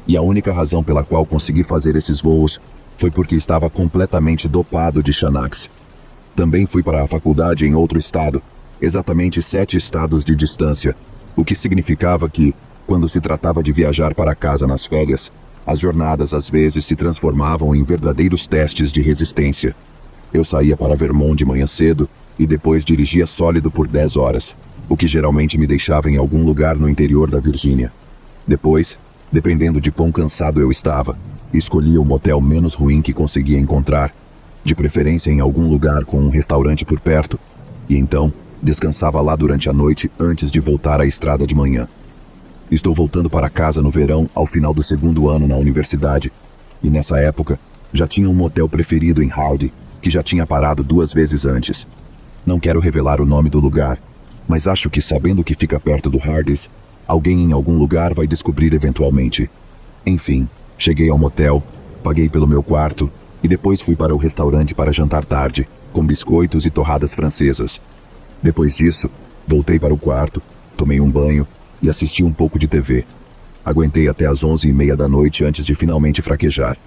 E a única razão pela qual consegui fazer esses voos foi porque estava completamente dopado de Xanax. Também fui para a faculdade em outro estado, exatamente 7 estados de distância, o que significava que, quando se tratava de viajar para casa nas férias, as jornadas às vezes se transformavam em verdadeiros testes de resistência. Eu saía para Vermont de manhã cedo e depois dirigia sólido por 10 horas, o que geralmente me deixava em algum lugar no interior da Virgínia. Depois, dependendo de quão cansado eu estava, escolhia o motel menos ruim que conseguia encontrar, de preferência em algum lugar com um restaurante por perto, e então descansava lá durante a noite antes de voltar à estrada de manhã. Estou voltando para casa no verão ao final do 2º ano na universidade, e nessa época já tinha um motel preferido em Hardy, que já tinha parado 2 vezes antes. Não quero revelar o nome do lugar, mas acho que sabendo que fica perto do Hardee's, alguém em algum lugar vai descobrir eventualmente. Enfim, cheguei ao motel, paguei pelo meu quarto e depois fui para o restaurante para jantar tarde, com biscoitos e torradas francesas. Depois disso, voltei para o quarto, tomei um banho e assisti um pouco de TV. Aguentei até às 11h30 da noite antes de finalmente fraquejar.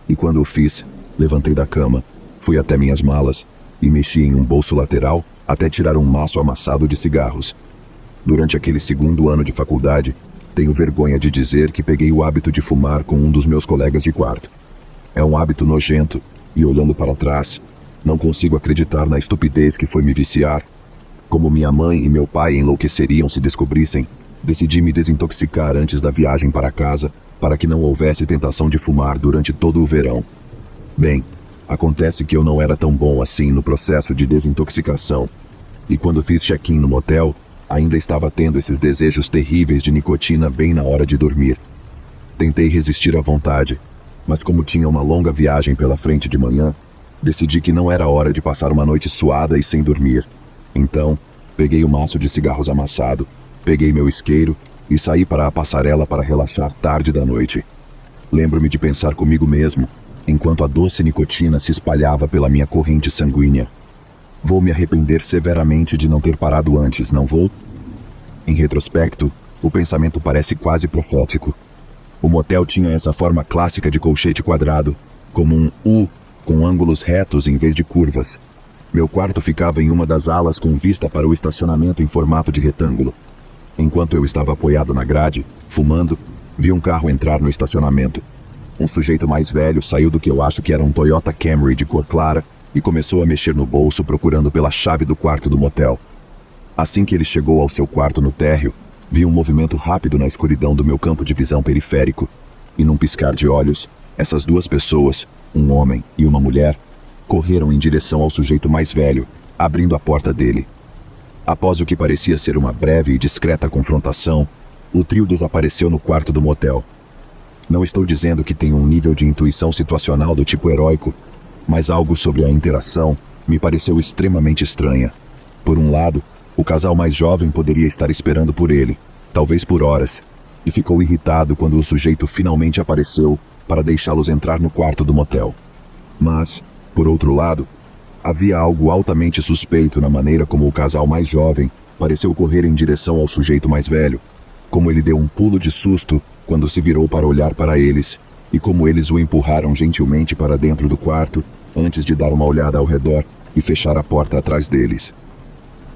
E quando o fiz, levantei da cama, fui até minhas malas e mexi em um bolso lateral até tirar um maço amassado de cigarros. Durante aquele 2º ano de faculdade, tenho vergonha de dizer que peguei o hábito de fumar com um dos meus colegas de quarto. É um hábito nojento e, olhando para trás, não consigo acreditar na estupidez que foi me viciar. Como minha mãe e meu pai enlouqueceriam se descobrissem, decidi me desintoxicar antes da viagem para casa, para que não houvesse tentação de fumar durante todo o verão. Bem, acontece que eu não era tão bom assim no processo de desintoxicação, e quando fiz check-in no motel, ainda estava tendo esses desejos terríveis de nicotina bem na hora de dormir. Tentei resistir à vontade, mas como tinha uma longa viagem pela frente de manhã, decidi que não era hora de passar uma noite suada e sem dormir. Então, peguei o maço de cigarros amassado, peguei meu isqueiro e saí para a passarela para relaxar tarde da noite. Lembro-me de pensar comigo mesmo, enquanto a doce nicotina se espalhava pela minha corrente sanguínea. Vou me arrepender severamente de não ter parado antes, não vou? Em retrospecto, o pensamento parece quase profético. O motel tinha essa forma clássica de colchete quadrado, como um U com ângulos retos em vez de curvas. Meu quarto ficava em uma das alas com vista para o estacionamento em formato de retângulo. Enquanto eu estava apoiado na grade, fumando, vi um carro entrar no estacionamento. Um sujeito mais velho saiu do que eu acho que era um Toyota Camry de cor clara e começou a mexer no bolso procurando pela chave do quarto do motel. Assim que ele chegou ao seu quarto no térreo, vi um movimento rápido na escuridão do meu campo de visão periférico, e num piscar de olhos, essas duas pessoas, um homem e uma mulher, correram em direção ao sujeito mais velho, abrindo a porta dele. Após o que parecia ser uma breve e discreta confrontação, o trio desapareceu no quarto do motel. Não estou dizendo que tenho um nível de intuição situacional do tipo heróico, mas algo sobre a interação me pareceu extremamente estranha. Por um lado, o casal mais jovem poderia estar esperando por ele, talvez por horas, e ficou irritado quando o sujeito finalmente apareceu para deixá-los entrar no quarto do motel. Mas, por outro lado, havia algo altamente suspeito na maneira como o casal mais jovem pareceu correr em direção ao sujeito mais velho, como ele deu um pulo de susto quando se virou para olhar para eles, e como eles o empurraram gentilmente para dentro do quarto antes de dar uma olhada ao redor e fechar a porta atrás deles.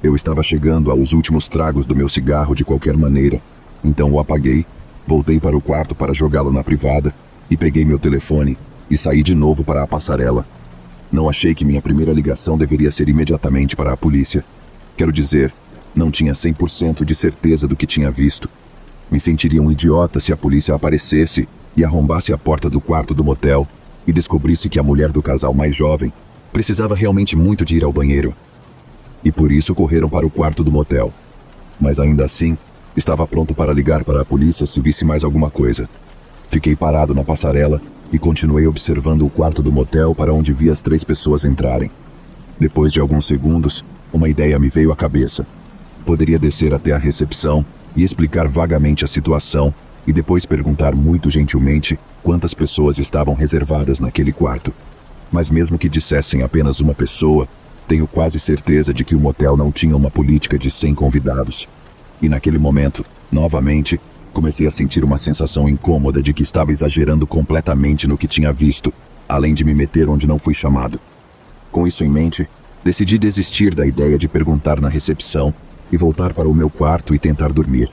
Eu estava chegando aos últimos tragos do meu cigarro de qualquer maneira, então o apaguei, voltei para o quarto para jogá-lo na privada e peguei meu telefone e saí de novo para a passarela. Não achei que minha primeira ligação deveria ser imediatamente para a polícia. Quero dizer, não tinha 100% de certeza do que tinha visto. Me sentiria um idiota se a polícia aparecesse e arrombasse a porta do quarto do motel e descobrisse que a mulher do casal mais jovem precisava realmente muito de ir ao banheiro. E por isso correram para o quarto do motel. Mas ainda assim, estava pronto para ligar para a polícia se visse mais alguma coisa. Fiquei parado na passarela e continuei observando o quarto do motel para onde vi as 3 pessoas entrarem. Depois de alguns segundos, uma ideia me veio à cabeça. Poderia descer até a recepção e explicar vagamente a situação e depois perguntar muito gentilmente quantas pessoas estavam reservadas naquele quarto. Mas mesmo que dissessem apenas uma pessoa, tenho quase certeza de que o motel não tinha uma política de 100 convidados. E naquele momento, novamente, comecei a sentir uma sensação incômoda de que estava exagerando completamente no que tinha visto, além de me meter onde não fui chamado. Com isso em mente, decidi desistir da ideia de perguntar na recepção e voltar para o meu quarto e tentar dormir.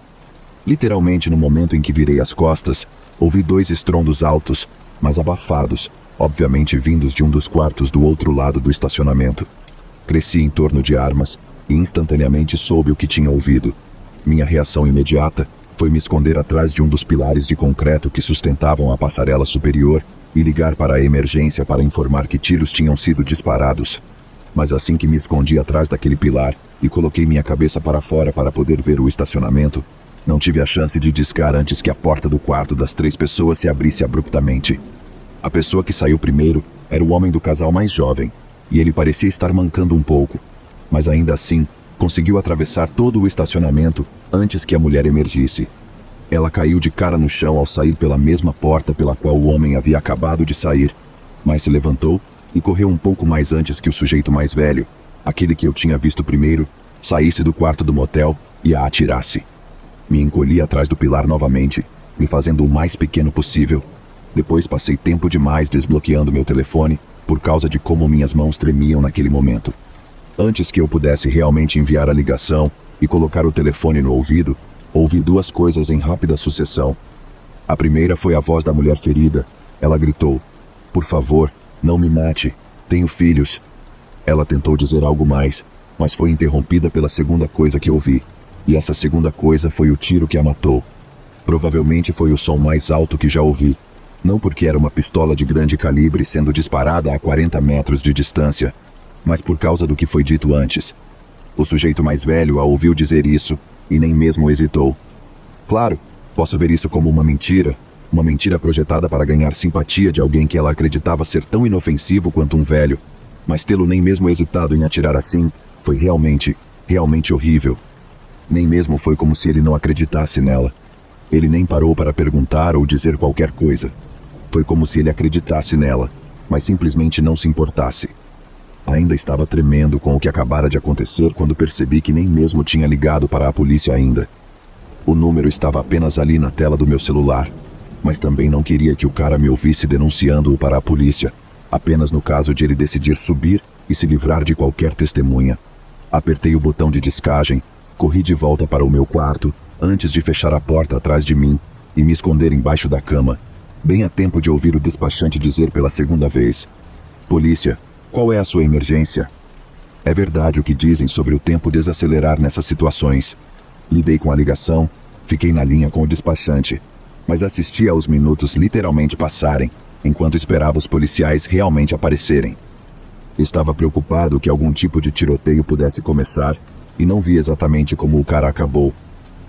Literalmente, no momento em que virei as costas, ouvi 2 estrondos altos, mas abafados, obviamente vindos de um dos quartos do outro lado do estacionamento. Cresci em torno de armas e instantaneamente soube o que tinha ouvido. Minha reação imediata foi me esconder atrás de um dos pilares de concreto que sustentavam a passarela superior e ligar para a emergência para informar que tiros tinham sido disparados. Mas assim que me escondi atrás daquele pilar e coloquei minha cabeça para fora para poder ver o estacionamento, não tive a chance de discar antes que a porta do quarto das 3 pessoas se abrisse abruptamente. A pessoa que saiu primeiro era o homem do casal mais jovem, e ele parecia estar mancando um pouco, mas ainda assim conseguiu atravessar todo o estacionamento antes que a mulher emergisse. Ela caiu de cara no chão ao sair pela mesma porta pela qual o homem havia acabado de sair, mas se levantou e correu um pouco mais antes que o sujeito mais velho, aquele que eu tinha visto primeiro, saísse do quarto do motel e a atirasse. Me encolhi atrás do pilar novamente, me fazendo o mais pequeno possível. Depois passei tempo demais desbloqueando meu telefone por causa de como minhas mãos tremiam naquele momento. Antes que eu pudesse realmente enviar a ligação e colocar o telefone no ouvido, ouvi 2 coisas em rápida sucessão. A primeira foi a voz da mulher ferida. Ela gritou: "Por favor, não me mate. Tenho filhos." Ela tentou dizer algo mais, mas foi interrompida pela segunda coisa que ouvi. E essa segunda coisa foi o tiro que a matou. Provavelmente foi o som mais alto que já ouvi. Não porque era uma pistola de grande calibre sendo disparada a 40 metros de distância, mas por causa do que foi dito antes. O sujeito mais velho a ouviu dizer isso e nem mesmo hesitou. Claro, posso ver isso como uma mentira projetada para ganhar simpatia de alguém que ela acreditava ser tão inofensivo quanto um velho, mas tê-lo nem mesmo hesitado em atirar assim foi realmente horrível. Nem mesmo foi como se ele não acreditasse nela. Ele nem parou para perguntar ou dizer qualquer coisa. Foi como se ele acreditasse nela, mas simplesmente não se importasse. Ainda estava tremendo com o que acabara de acontecer quando percebi que nem mesmo tinha ligado para a polícia ainda. O número estava apenas ali na tela do meu celular, mas também não queria que o cara me ouvisse denunciando-o para a polícia, apenas no caso de ele decidir subir e se livrar de qualquer testemunha. Apertei o botão de descagem, corri de volta para o meu quarto, antes de fechar a porta atrás de mim e me esconder embaixo da cama, bem a tempo de ouvir o despachante dizer pela segunda vez: "Polícia, qual é a sua emergência?" É verdade o que dizem sobre o tempo desacelerar nessas situações. Lidei com a ligação, fiquei na linha com o despachante, mas assisti aos minutos literalmente passarem, enquanto esperava os policiais realmente aparecerem. Estava preocupado que algum tipo de tiroteio pudesse começar, e não vi exatamente como o cara acabou,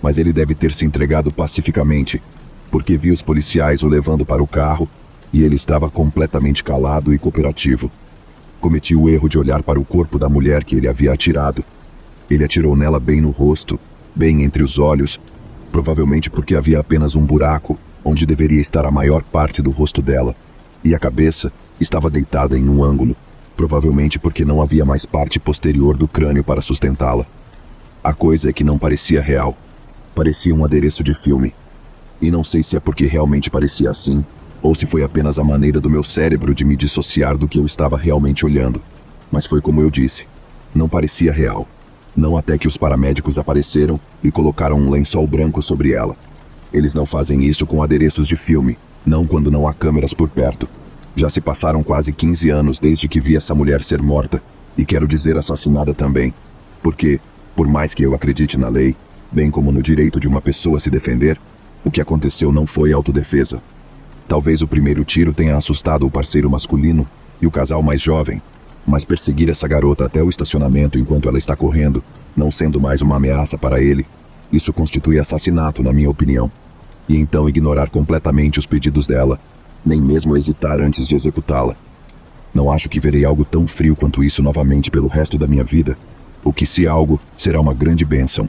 mas ele deve ter se entregado pacificamente, porque vi os policiais o levando para o carro, e ele estava completamente calado e cooperativo. Cometi o erro de olhar para o corpo da mulher que ele havia atirado. Ele atirou nela bem no rosto, bem entre os olhos, provavelmente porque havia apenas um buraco, onde deveria estar a maior parte do rosto dela, e a cabeça estava deitada em um ângulo, provavelmente porque não havia mais parte posterior do crânio para sustentá-la. A coisa é que não parecia real. Parecia um adereço de filme. E não sei se é porque realmente parecia assim, ou se foi apenas a maneira do meu cérebro de me dissociar do que eu estava realmente olhando. Mas foi como eu disse. Não parecia real. Não até que os paramédicos apareceram e colocaram um lençol branco sobre ela. Eles não fazem isso com adereços de filme, não quando não há câmeras por perto. Já se passaram quase 15 anos desde que vi essa mulher ser morta, e quero dizer assassinada também. Porque, por mais que eu acredite na lei, bem como no direito de uma pessoa se defender, o que aconteceu não foi autodefesa. Talvez o primeiro tiro tenha assustado o parceiro masculino e o casal mais jovem, mas perseguir essa garota até o estacionamento enquanto ela está correndo, não sendo mais uma ameaça para ele, isso constitui assassinato, na minha opinião. E então ignorar completamente os pedidos dela, nem mesmo hesitar antes de executá-la. Não acho que verei algo tão frio quanto isso novamente pelo resto da minha vida, o que, se algo, será uma grande bênção.